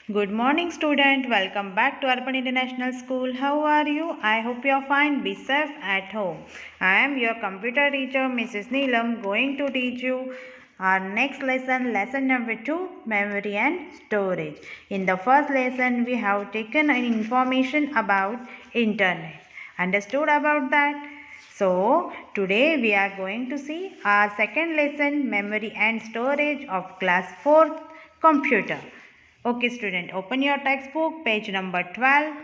Good morning, student. Welcome back to Urban International School. How are you? I hope you are fine. Be safe at home. I am your computer teacher, Mrs. Neelam, going to teach you our next lesson, lesson number 2, memory and storage. In the first lesson, we have taken information about internet. Understood about that? So, today we are going to see our second lesson, memory and storage of class 4 computer. Okay student, open your textbook, page number 12.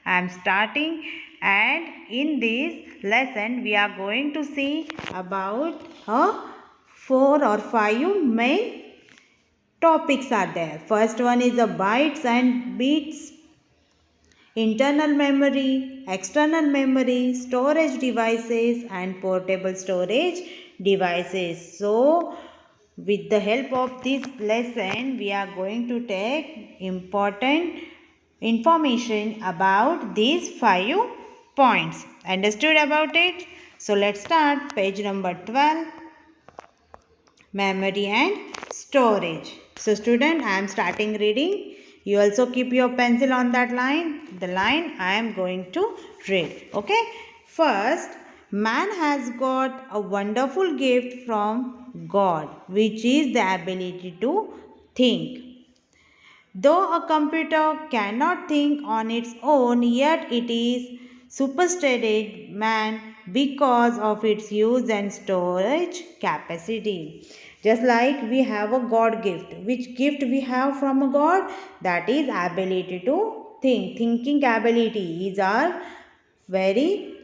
I am starting, and in this lesson we are going to see about 4 or 5 main topics are there. First one is the bytes and bits, internal memory, external memory, storage devices and portable storage devices. So with the help of this lesson, we are going to take important information about these 5 points. Understood about it? So let's start. Page number 12, memory and storage. So student, I am starting reading. You also keep your pencil on that line. The line I am going to read. Okay. First, man has got a wonderful gift from God, which is the ability to think. Though a computer cannot think on its own, yet it is superseded man because of its use and storage capacity. Just like we have a God gift. Which gift we have from a God? That is ability to think. Thinking ability is our very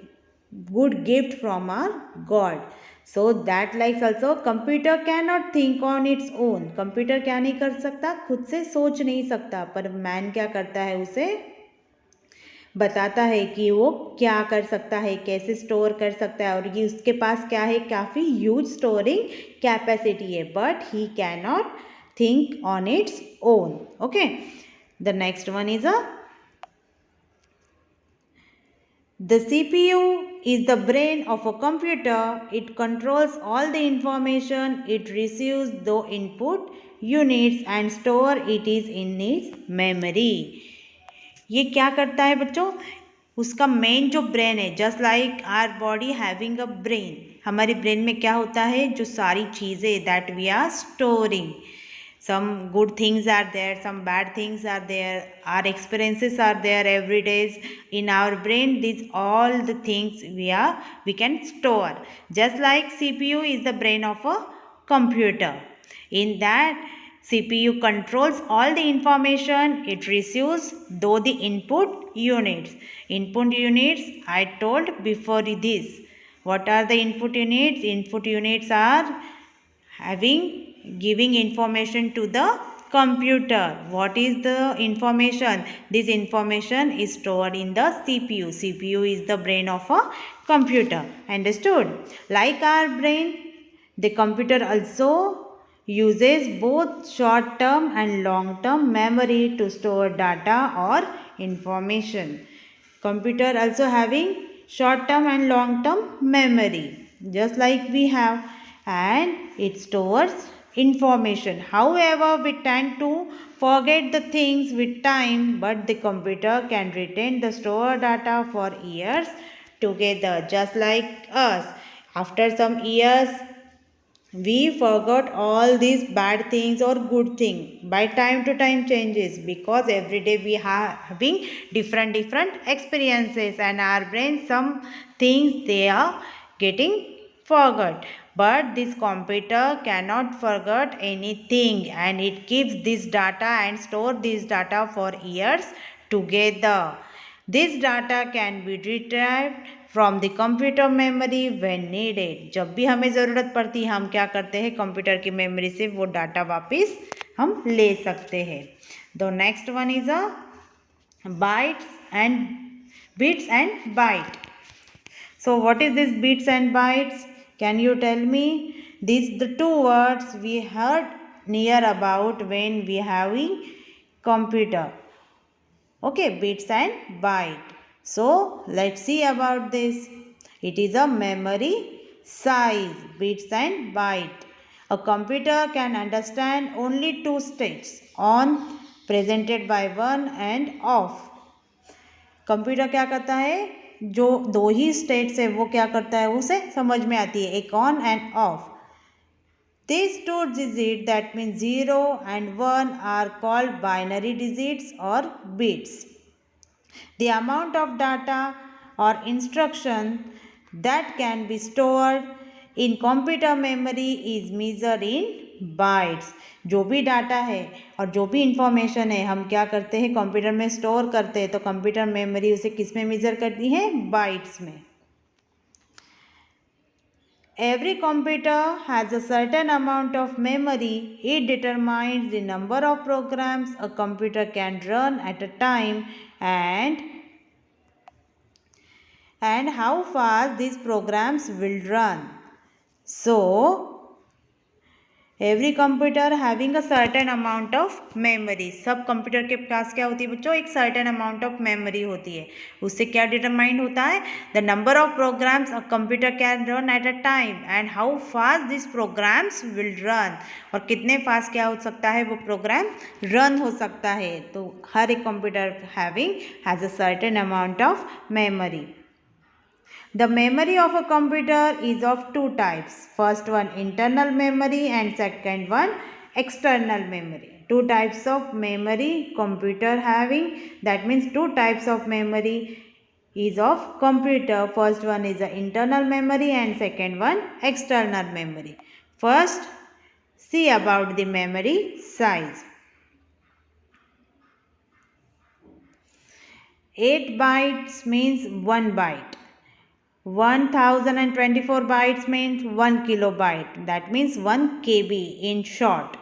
good gift from our God. So that likes also computer cannot think on its own. Computer क्या नहीं कर सकता, खुद से सोच नहीं सकता, पर मैन क्या करता है, उसे बताता है कि वो क्या कर सकता है, कैसे स्टोर कर सकता है, और ये उसके पास क्या है, काफ़ी ह्यूज स्टोरिंग कैपेसिटी है, but he can not think on its own. Okay, the next one is the CPU is the brain of a computer. It controls all the information it receives through input units and store it is in its memory. ये क्या करता है बच्चों? उसका main जो brain है, just like our body having a brain. हमारे brain में क्या होता है, जो सारी चीज़ें that we are storing. Some good things are there, some bad things are there, our experiences are there every day in our brain. These all the things we can store. Just like CPU is the brain of a computer. In that, CPU controls all the information it receives though the input units. Input units I told before this. What are the input units? Input units are giving information to the computer. What is the information? This information is stored in the CPU. CPU is the brain of a computer. Understood? Like our brain, the computer also uses both short term and long term memory to store data or information. Computer also having short term and long term memory, just like we have, and it stores information. However, we tend to forget the things with time, but the computer can retain the stored data for years together, just like us. After some years, we forgot all these bad things or good thing by time to time changes, because every day we are having different experiences, and our brain some things they are getting forgot, but this computer cannot forget anything, and it keeps this data and store this data for years together. This data can be retrieved from the computer memory when needed. जब भी हमें ज़रूरत पड़ती है, हम क्या करते हैं, कंप्यूटर की मेमोरी से वो डाटा वापस हम ले सकते हैं. The next one is a bytes and bits and byte. So what is this bits and bytes? Can you tell me? These the two words we heard near about when we having computer. Okay, bits and byte. So let's see about this. It is a memory size, bits and byte. A computer can understand only two states, on presented by one end of. Computer क्या करता है, जो दो ही states है वो क्या करता है, उसे समझ में आती है, एक on end of. These two digits, that means 0 and 1, are called binary digits or bits. The amount of data or instruction that can be stored in computer memory is measured in bytes. जो भी data है और जो भी information है हम क्या करते हैं, कंप्यूटर में स्टोर करते हैं, तो कंप्यूटर मेमोरी उसे किस में मेजर करती है, बाइट्स में। Every computer has a certain amount of memory. It determines the number of programs a computer can run at a time and how fast these programs will run. So, every computer having a certain amount of memory. सब computer के पास क्या होती है बच्चों, एक certain amount of memory होती है। उससे क्या डिटरमाइन होता है, the number of programs a computer can run at a time and how fast these programs will run. और कितने फास्ट क्या हो सकता है वो प्रोग्राम रन हो सकता है। तो हर एक computer having has a certain amount of memory. The memory of a computer is of two types. First one internal memory and second one external memory. Two types of memory computer having, that means two types of memory is of computer. First one is the internal memory and second one external memory. First, see about the memory size. 8 bytes means 1 byte. 1024 bytes means 1 kilobyte, that means 1 KB in short.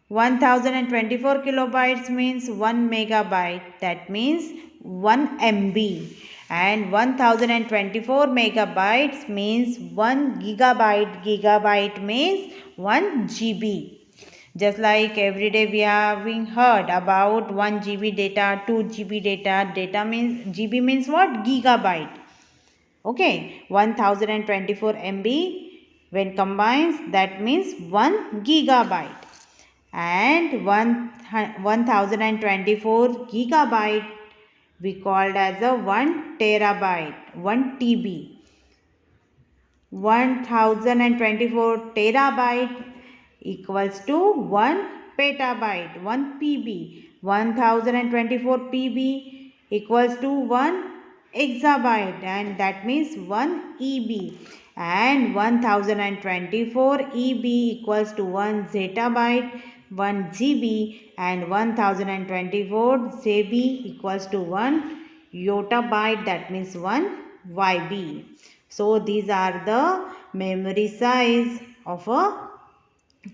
1024 kilobytes means 1 megabyte, that means 1 MB. And 1024 megabytes means 1 gigabyte. Gigabyte means 1 GB. Just like every day we are having heard about 1 GB data, 2 GB data. Data means, GB means what? Gigabyte. Okay, 1024 MB when combines, that means 1 gigabyte, and 1024 gigabyte we called as a 1 terabyte, 1 TB. 1024 terabyte equals to 1 petabyte, 1 PB. 1024 PB equals to 1 exabyte, and that means 1 EB. And 1024 EB equals to 1 zettabyte, 1 GB, and 1024 JB equals to 1 yottabyte, that means 1 YB. So these are the memory size of a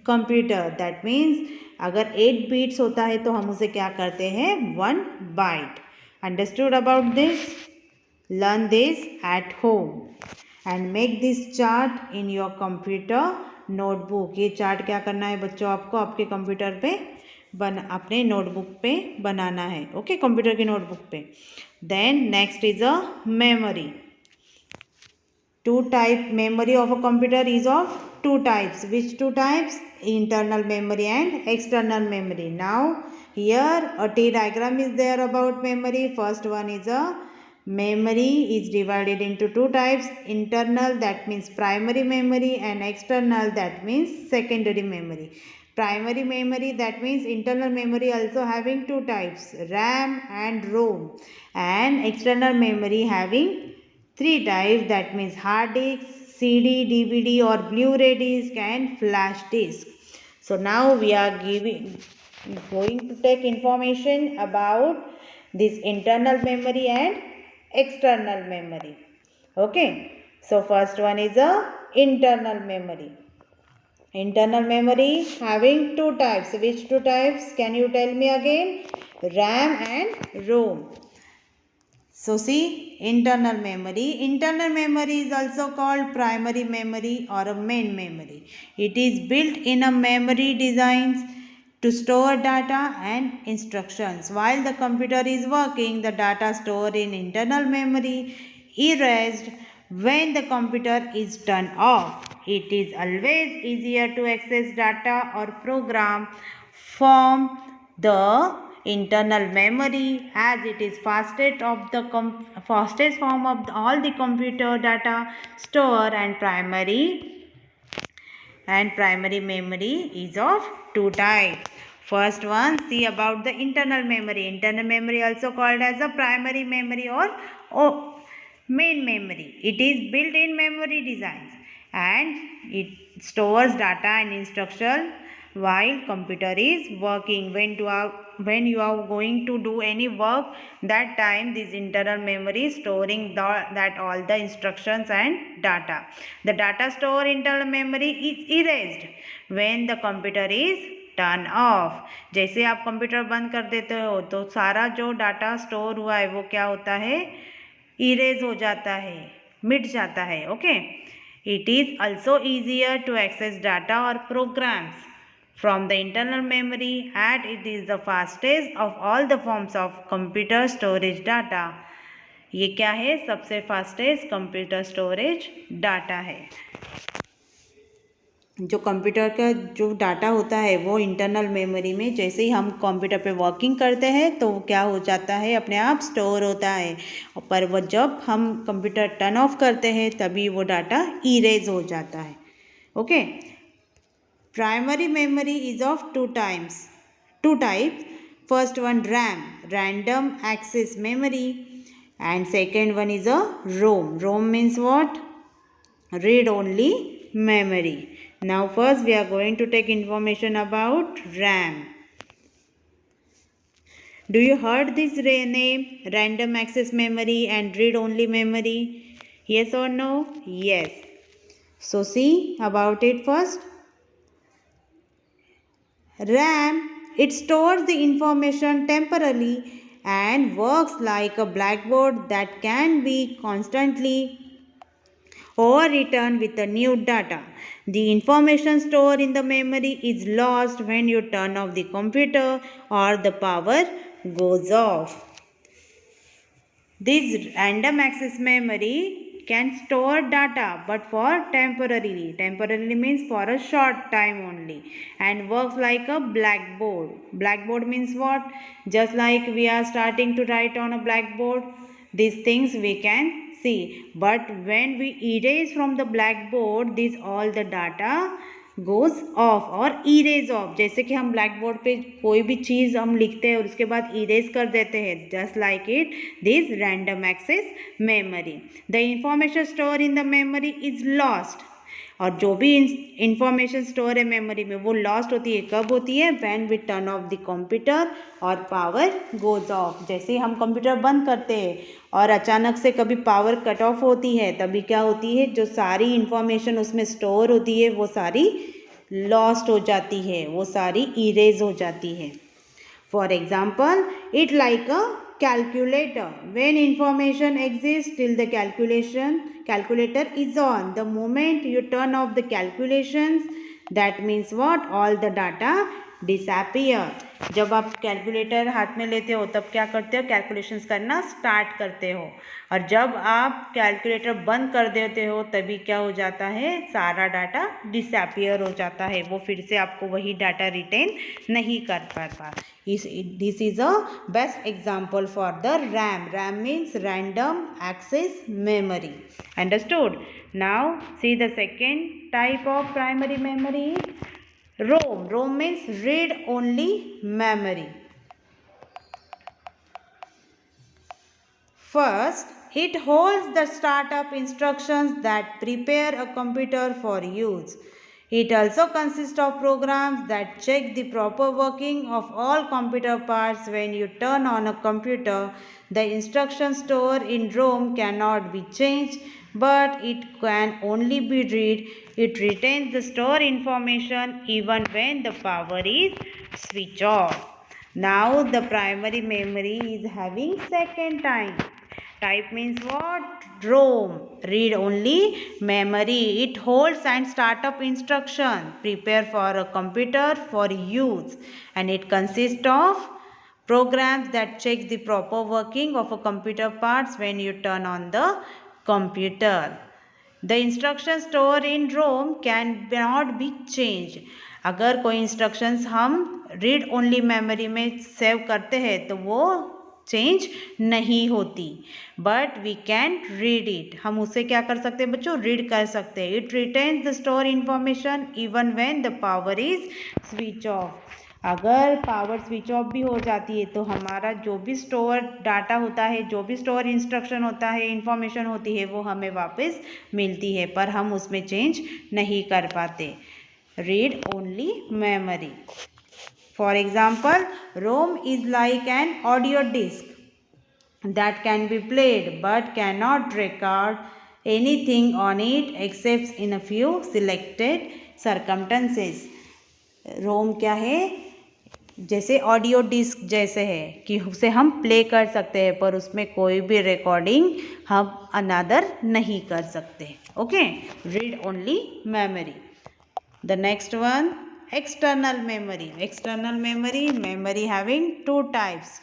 computer. That means अगर 8 beats होता है तो हम उसे क्या करते हैं, 1 byte. Understood about this? Learn this at home and make this chart in your computer notebook. ये चार्ट क्या करना है बच्चों, आपको आपके कंप्यूटर पे अपने नोटबुक पे बनाना है. ओके, कंप्यूटर की नोटबुक पे. Then next is a memory. Two type memory of a computer is of two types. Which two types? Internal memory and external memory. Now here a T diagram is there about memory. First one is a memory is divided into two types. Internal, that means primary memory, and external, that means secondary memory. Primary memory, that means internal memory also having two types, RAM and ROM, and external memory having three types, that means hard disk, CD, DVD or Blu-ray disc, and flash disk. So now we are going to take information about this internal memory and external memory. Okay, so first one is a internal memory. Internal memory having two types. Which two types? Can you tell me again? RAM and ROM. So see, internal memory. Internal memory is also called primary memory or a main memory. It is built in a memory designs to store data and instructions. While the computer is working, the data stored in internal memory erased when the computer is turned off. It is always easier to access data or program from The internal memory, as it is fastest form of all the computer data store, and primary memory is of two types. First one, see about the internal memory. Internal memory also called as a primary memory or main memory. It is built-in memory designs and it stores data and instruction while computer is working. When you are going to do any work, that time this internal memory is storing that all the instructions and data. The data store internal memory is erased when the computer is turn off. जैसे आप computer बंद कर देते हो तो सारा जो data store हुआ है वो क्या होता है, इरेज हो जाता है, मिट जाता है. Okay. It is also easier to access data और programs from the internal memory and it is the fastest of all the forms of computer storage data. ये क्या है, सबसे फास्टेस्ट कंप्यूटर स्टोरेज डाटा है. जो कंप्यूटर का जो data होता है वो इंटरनल मेमोरी में जैसे ही हम कंप्यूटर पे वर्किंग करते हैं तो वो क्या हो जाता है, अपने आप स्टोर होता है. पर वो जब हम कंप्यूटर टर्न ऑफ करते हैं तभी वो डाटा इरेज हो जाता है. Okay. Primary memory is of two types. First one RAM, random access memory, and second one is a ROM. ROM means what? Read only memory. Now first we are going to take information about RAM. Do you heard this name, random access memory and read only memory? Yes or no? Yes. So see about it first. RAM, it stores the information temporarily and works like a blackboard that can be constantly overwritten with the new data. The information stored in the memory is lost when you turn off the computer or the power goes off. This random access memory can store data but for temporarily. Temporarily means for a short time only and works like a blackboard. Blackboard means what? Just like we are starting to write on a blackboard, these things we can see. But when we erase from the blackboard, this all the data goes off और erase of. जैसे कि हम black board पे कोई भी चीज़ हम लिखते हैं और उसके बाद इरेज कर देते हैं, just like it this random access memory. The information store in the memory is lost. और जो भी इंफॉर्मेशन स्टोर है मेमोरी में वो लॉस्ट होती है. कब होती है? When we turn off the computer और पावर गोज ऑफ. जैसे ही हम कंप्यूटर बंद करते हैं और अचानक से कभी पावर कट ऑफ होती है तभी क्या होती है, जो सारी इंफॉर्मेशन उसमें स्टोर होती है वो सारी लॉस्ट हो जाती है, वो सारी इरेज हो जाती है. For example, it like a calculator. When information exists till the calculator is on. The moment you turn off the calculations, that means what? All the data disappear. जब आप कैलकुलेटर हाथ में लेते हो तब क्या करते हो? कैलकुलेशंस करना स्टार्ट करते हो. और जब आप कैलकुलेटर बंद कर देते हो तभी क्या हो जाता है? सारा डाटा डिसअपियर हो जाता है. वो फिर से आपको वही डाटा रिटेन नहीं कर पाता. This is a best example for the RAM. RAM means random access memory. Understood? Now see the second type of primary memory. ROM. ROM means read only memory. First, it holds the startup instructions that prepare a computer for use. It also consists of programs that check the proper working of all computer parts. When you turn on a computer, the instruction stored in ROM cannot be changed, but it can only be read. It retains the stored information even when the power is switched off. Now the primary memory is having second type. Type means what? ROM, read only memory. It holds and startup instruction prepare for a computer for use, and it consists of programs that check the proper working of a computer parts when you turn on the computer. The instructions stored in ROM cannot be changed. अगर कोई instructions हम read only memory में save करते हैं तो वो change नहीं होती, but we can read it. हम उसे क्या कर सकते हैं बच्चों, रीड कर सकते हैं। It retains the store information even when the power is switch off. अगर पावर स्विच ऑफ भी हो जाती है तो हमारा जो भी स्टोर डाटा होता है, जो भी स्टोर इंस्ट्रक्शन होता है, इंफॉर्मेशन होती है, वो हमें वापस मिलती है, पर हम उसमें चेंज नहीं कर पाते। Read only memory. For example, ROM is like an audio disc that can be played but cannot record anything on it except in a few selected circumstances. ROM क्या है, जैसे ऑडियो डिस्क जैसे है कि उसे हम प्ले कर सकते हैं पर उसमें कोई भी रिकॉर्डिंग हम अनदर नहीं कर सकते। Okay, read only memory. The next one, external memory. External memory, memory having two types.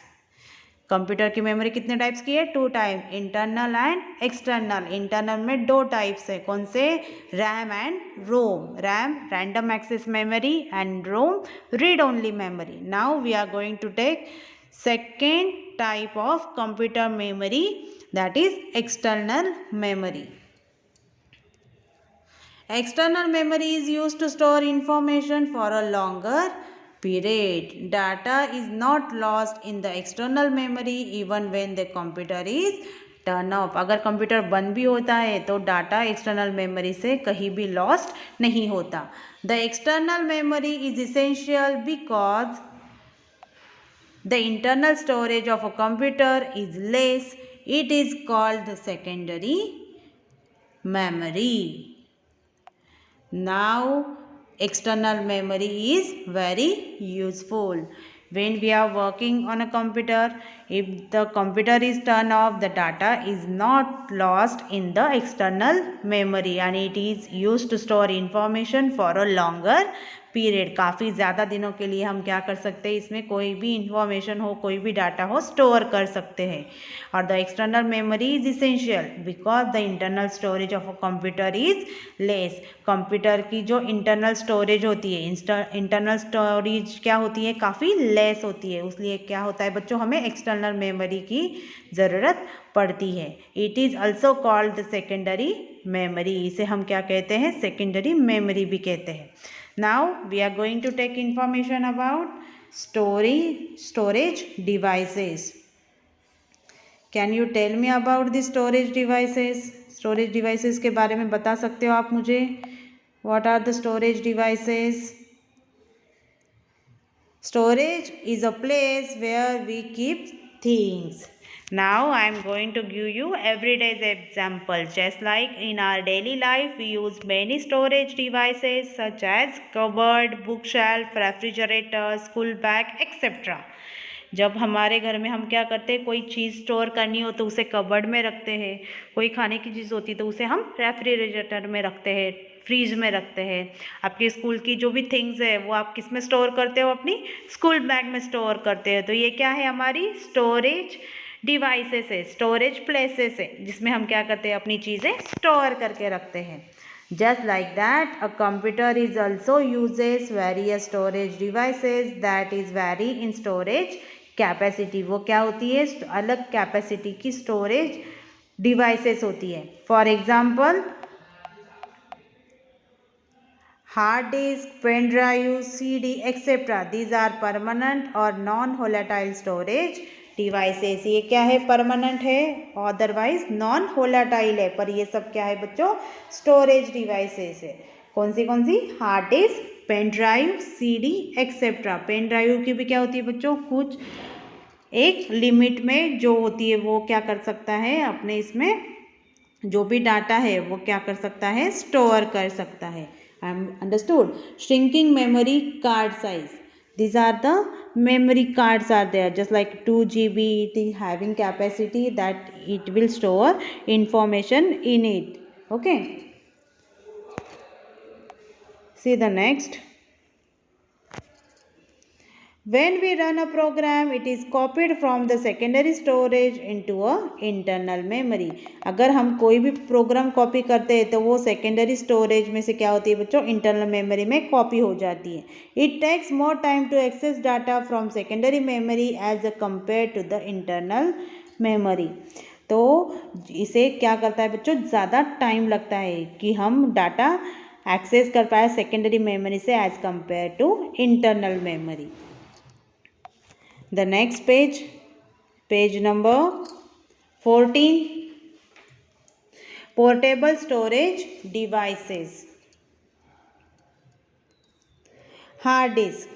Computer की मेमोरी कितने टाइप्स की है, two type, internal and external. Internal में दो टाइप्स है, कौन से, RAM and ROM. RAM random access memory and ROM read only memory. Now we are going to take second type of computer memory, that is external memory. External memory is used to store information for a longer period. Data is not lost in the external memory even when the computer is turned off. अगर computer बंद भी होता है तो data external memory से कहीं भी lost नहीं होता. The external memory is essential because the internal storage of a computer is less. It is called the secondary memory. Now external memory is very useful. When we are working on a computer, if the computer is turned off, the data is not lost in the external memory and it is used to store information for a longer period. काफ़ी ज़्यादा दिनों के लिए हम क्या कर सकते हैं, इसमें कोई भी इंफॉर्मेशन हो, कोई भी डाटा हो, स्टोर कर सकते हैं. और the external memory is essential because the internal storage of a computer is less. Computer की जो इंटरनल स्टोरेज होती है, इंटरनल स्टोरेज क्या होती है, काफ़ी लेस होती है. इसलिए क्या होता है बच्चों, हमें एक्सटर्नल मेमोरी की ज़रूरत पड़ती है. It is also called the secondary memory. इसे हम क्या कहते हैं, सेकेंडरी मेमोरी भी कहते हैं. Now we are going to take information about storage devices. Can you tell me about the storage devices? Storage devices के बारे में बता सकते हो आप मुझे? What are the storage devices? Storage is a place where we keep things. Now I am going to give you everyday example. Just like in our daily life, we use many storage devices such as cupboard, bookshelf, refrigerator, school bag, etc. जब हमारे घर में हम क्या करते हैं, कोई चीज़ store करनी हो तो उसे कबर्ड में रखते हैं. कोई खाने की चीज़ होती है तो उसे हम रेफ्रिजरेटर में रखते हैं, फ्रीज में रखते हैं. आपके स्कूल की जो भी थिंग्स है वो आप किस में स्टोर करते हो, अपनी स्कूल बैग में स्टोर करते हैं. तो ये क्या है, हमारी स्टोरेज डिवाइसेस है, स्टोरेज प्लेसेस है, जिसमें हम क्या करते हैं, अपनी चीज़ें स्टोर करके रखते हैं. Just like that, a computer is also uses various storage devices that is vary in storage capacity. वो क्या होती है, अलग कैपेसिटी की स्टोरेज डिवाइसेस होती है. For example, hard disk, pen drive, CD etcetera. These are permanent और non volatile storage devices. ये क्या है, परमानेंट है, अदरवाइज नॉन होलाटाइल है, पर ये सब क्या है बच्चों, स्टोरेज डिवाइसेस है. कौन सी, hard disk, pen drive, CD etcetera. Pen drive की भी क्या होती है बच्चों, कुछ एक लिमिट में जो होती है वो क्या कर सकता है, अपने इसमें जो भी डाटा है वो क्या कर सकता है, स्टोर कर सकता है. Understood? Shrinking memory card size. These are the memory cards are there, just like 2 GB. It is having capacity that it will store information in it. Okay. See the next. When we run a program, it is copied from the secondary storage into a internal memory. अगर हम कोई भी program copy करते हैं तो वो secondary storage में से क्या होती है बच्चों, इंटरनल मेमोरी में कॉपी हो जाती है. It takes more time to access data from secondary memory as compare to the internal memory. तो इसे क्या करता है बच्चों, ज़्यादा टाइम लगता है कि हम डाटा एक्सेस कर पाए सेकेंडरी मेमोरी से as compare to internal memory. The next page, page number 14, portable storage devices. Hard disk.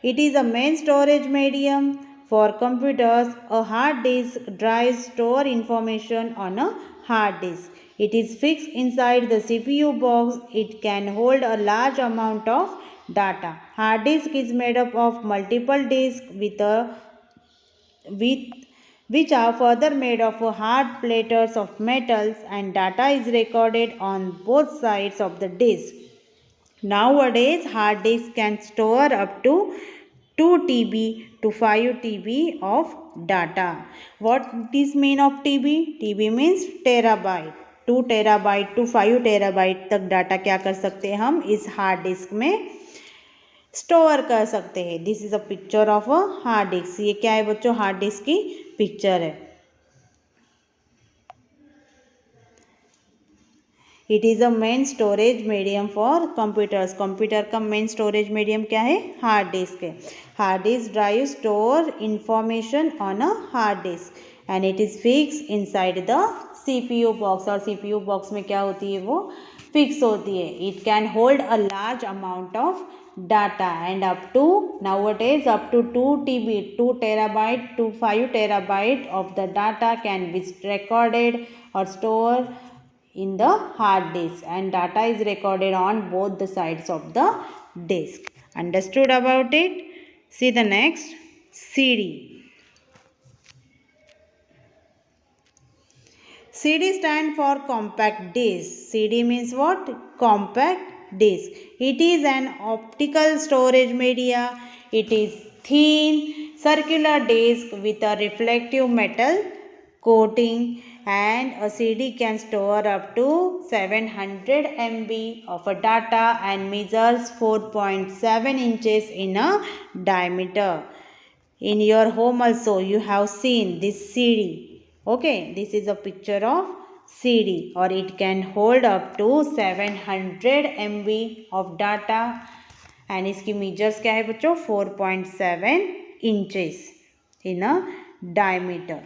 It is a main storage medium for computers. A hard disk drive store information on a hard disk. It is fixed inside the CPU box. It can hold a large amount of data. Hard disk is made up of multiple disks which are further made of hard platters of metals, and data is recorded on both sides of the disk. Nowadays, hard disks can store up to 2 TB to 5 TB of data. What is mean of TB? TB means terabyte. 2 terabyte to 5 terabyte तक data क्या कर सकते हैं हम इस hard disk में store कर सकते हैं. This is a picture of a hard disk. ये क्या है बच्चों, हार्ड डिस्क की पिक्चर है. It is a main storage medium for computers. Computer का मेन स्टोरेज मीडियम क्या है, हार्ड डिस्क है. Hard disk drive store information on a hard disk and it is fix inside the CPU box. और CPU box में क्या होती है, वो फिक्स होती है. It can hold a large amount of data and up to nowadays up to 2 TB 2 terabyte to 5 terabyte of the data can be recorded or stored in the hard disk, and data is recorded on both the sides of the disk. Understood about it? See the next, CD. CD stand for compact disc. CD means what? Compact disc. It is an optical storage media. It is thin circular disc with a reflective metal coating, and a CD can store up to 700 MB of a data and measures 4.7 inches in a diameter. In your home also you have seen this CD. Okay, this is a picture of CD, or it can hold up to 700 MB of data and इसकी measures क्या है बच्चों, 4.7 inches in a diameter.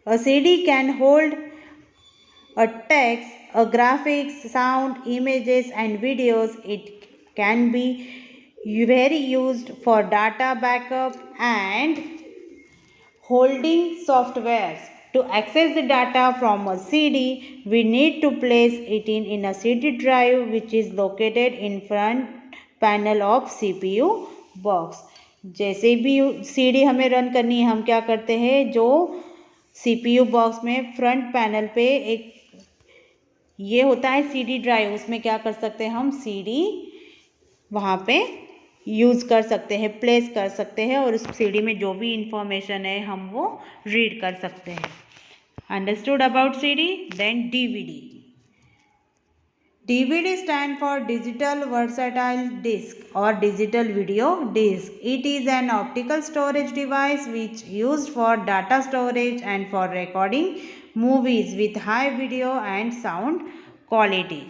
A CD can hold a text, a graphics, sound, images and videos. It can be very used for data backup and holding softwares. To access the data from a CD, we need to place it in a CD drive which is located in front panel of CPU box. जैसे भी CD हमें run करनी है, हम क्या करते हैं, जो CPU बॉक्स में फ्रंट पैनल पे एक ये होता है CD ड्राइव, उसमें क्या कर सकते हैं हम CD वहाँ पे यूज़ कर सकते हैं, प्लेस कर सकते हैं, और उस CD में जो भी इंफॉर्मेशन है हम वो रीड कर सकते हैं. Understood about CD. Then DVD. DVD stand for digital versatile disc or digital video disc. It is an optical storage device which used for data storage and for recording movies with high video and sound quality.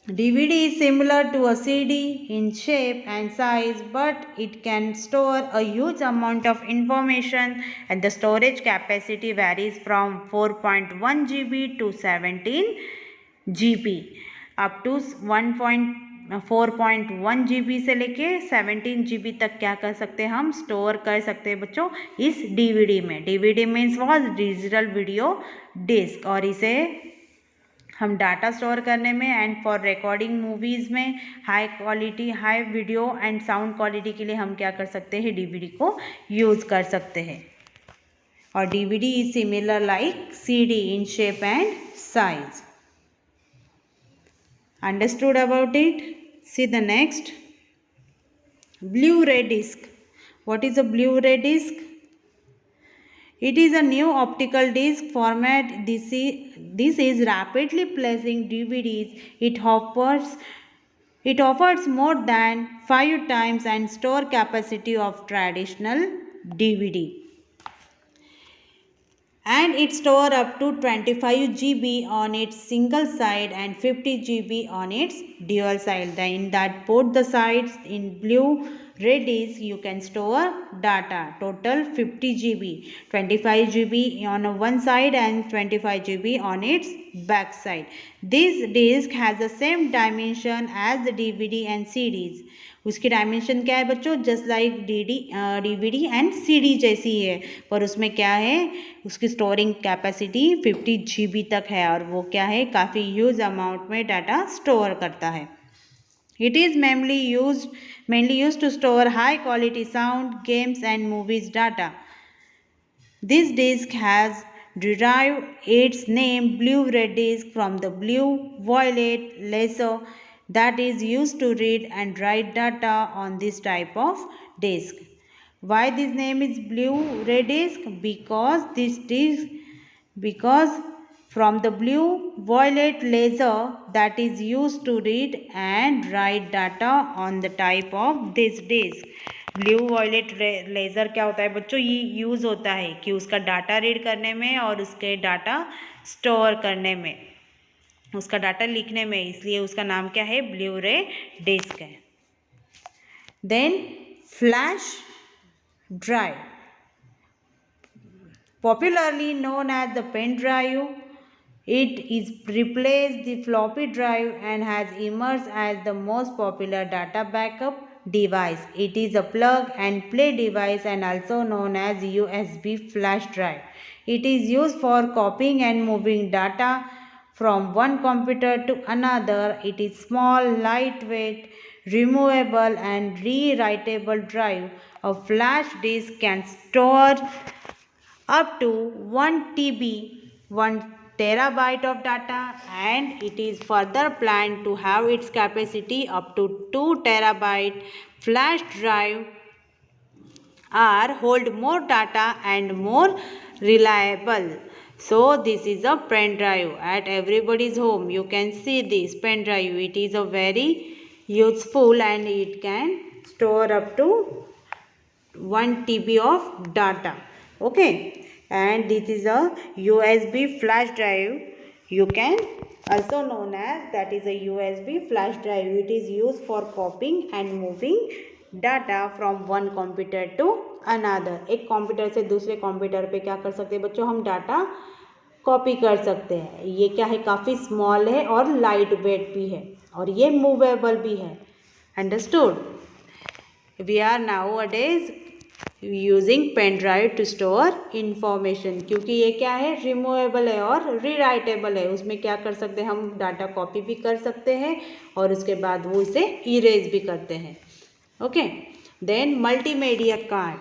DVD is similar to a CD in shape and size, but it can store a huge amount of information, and the storage capacity varies from 4.1 GB to 17 GB. Up to 4.1 GB से लेके 17 GB तक क्या कर सकते हैं, हम store कर सकते हैं बच्चों इस DVD में. DVD means was digital video disc, और इसे हम डाटा स्टोर करने में एंड फॉर रिकॉर्डिंग मूवीज़ में high quality, high video and sound quality के लिए हम क्या कर सकते हैं, DVD को यूज़ कर सकते हैं. और DVD is similar like CD in shape and size. Understood about it? See the next. Blu-ray disc. What is a Blu-ray disc? It is a new optical disc format. This is rapidly placing DVDs. It offers more than 5 times and store capacity of traditional DVD. And it store up to 25 GB on its single side and 50 GB on its dual side. In that both the sides in Blu-ray disc you can store data, total 50 GB, 25 GB on one side and 25 GB on its back side. This disc has the same dimension as the DVD and CDs. उसकी dimension क्या है बच्चों? Just like DVD and CD जैसी है, पर उसमें क्या है, उसकी स्टोरिंग कैपेसिटी 50 GB तक है और वो क्या है, काफ़ी ह्यूज अमाउंट में डाटा स्टोर करता है. It is mainly used to store high quality sound, games and movies data. This disc has derived its name Blu-ray disc from the blue-violet laser that is used to read and write data on this type of disc. Why this name is Blu-ray disc? Because from the blue-violet laser that is used to read and write data on the type of this disc. Blue violet laser क्या होता है बच्चों? ये use होता है कि उसका data read करने में और उसके डाटा स्टोर करने में, उसका डाटा लिखने में, इसलिए उसका नाम क्या है? ब्लू रे डिस्क है. Then flash drive, popularly known as the pen drive. It is replaced the floppy drive and has emerged as the most popular data backup device. It is a plug and play device and also known as USB flash drive. It is used for copying and moving data from one computer to another. It is small, lightweight, removable and rewritable drive. A flash disk can store up to 1 TB, 1 terabyte of data, and it is further planned to have its capacity up to 2 terabyte. Flash drive are hold more data and more reliable. So this is a pen drive at everybody's home. You can see this pen drive. It is a very useful and it can store up to 1 TB of data. Okay. And this is a USB flash drive. You can also known as that is a USB flash drive. It is used for copying and moving data from one computer to another. एक computer से दूसरे computer पे क्या कर सकते हैं बच्चों? हम डाटा कॉपी कर सकते हैं. ये क्या है? काफ़ी स्मॉल है और लाइट वेट भी है और ये मूवेबल भी है. Understood? We are nowadays using pen drive to store information, क्योंकि ये क्या है? रिमूवेबल है और रीराइटेबल है. उसमें क्या कर सकते हैं? हम डाटा कॉपी भी कर सकते हैं और उसके बाद वो इसे इरेज भी करते हैं. Okay. Then multimedia card.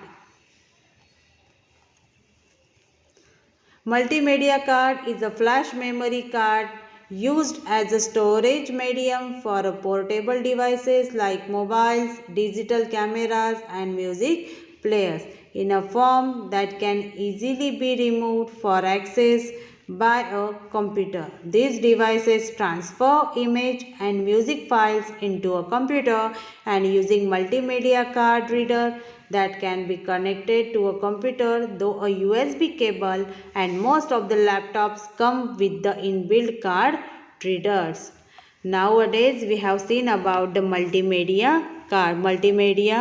Multimedia card is a flash memory card used as a storage medium for portable devices like mobiles, digital cameras and music players in a form that can easily be removed for access by a computer. These devices transfer image and music files into a computer and using multimedia card reader that can be connected to a computer through a USB cable, and most of the laptops come with the inbuilt card readers. Nowadays we have seen about the multimedia card. Multimedia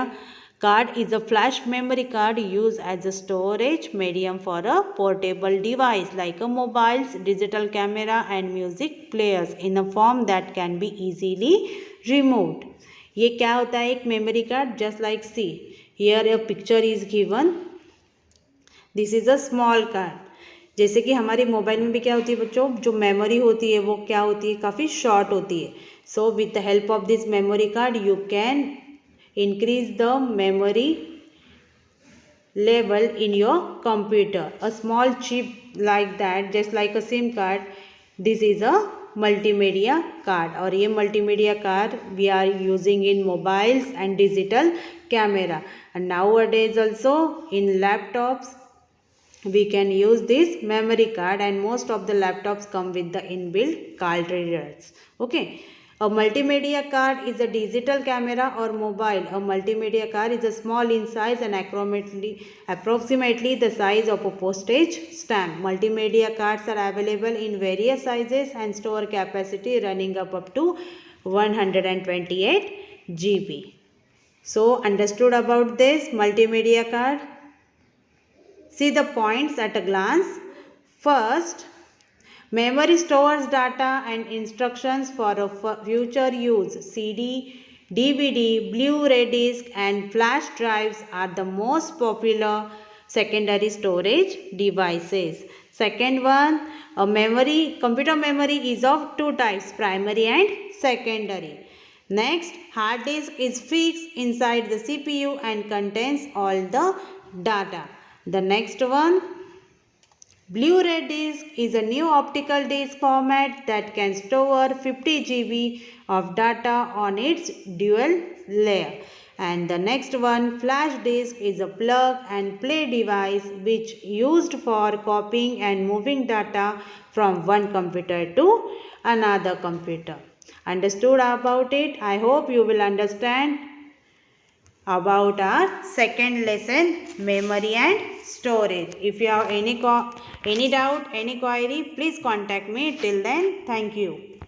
card is a flash memory card used as a storage medium for a portable device like a mobiles, digital camera and music players in a form that can be easily removed. ये क्या होता है? एक memory card. Just like see here a picture is given. This is a small card. जैसे कि हमारी mobile में भी क्या होती है बच्चों? जो मेमोरी होती है वो क्या होती है? काफ़ी शॉर्ट होती है. So with the help of this memory card you can increase the memory level in your computer. A small chip like that, just like a SIM card, this is a multimedia card. और ये multimedia card we are using in mobiles and digital camera, and nowadays also in laptops we can use this memory card, and most of the laptops come with the inbuilt card readers. Okay. A multimedia card is a digital camera or mobile. A multimedia card is a small in size and approximately the size of a postage stamp. Multimedia cards are available in various sizes and store capacity running up to 128 GB. So, understood about this multimedia card? See the points at a glance. First, memory stores data and instructions for future use. CD, DVD, Blu-ray disc and flash drives are the most popular secondary storage devices. Second one, computer memory is of two types, primary and secondary. Next, hard disk is fixed inside the CPU and contains all the data. The next one, Blu-ray disc is a new optical disc format that can store 50 GB of data on its dual layer. And the next one, flash disk is a plug and play device which used for copying and moving data from one computer to another computer. Understood about it? I hope you will understand about our second lesson, memory and storage. If you have any doubt, any query, please contact me. Till then, thank you.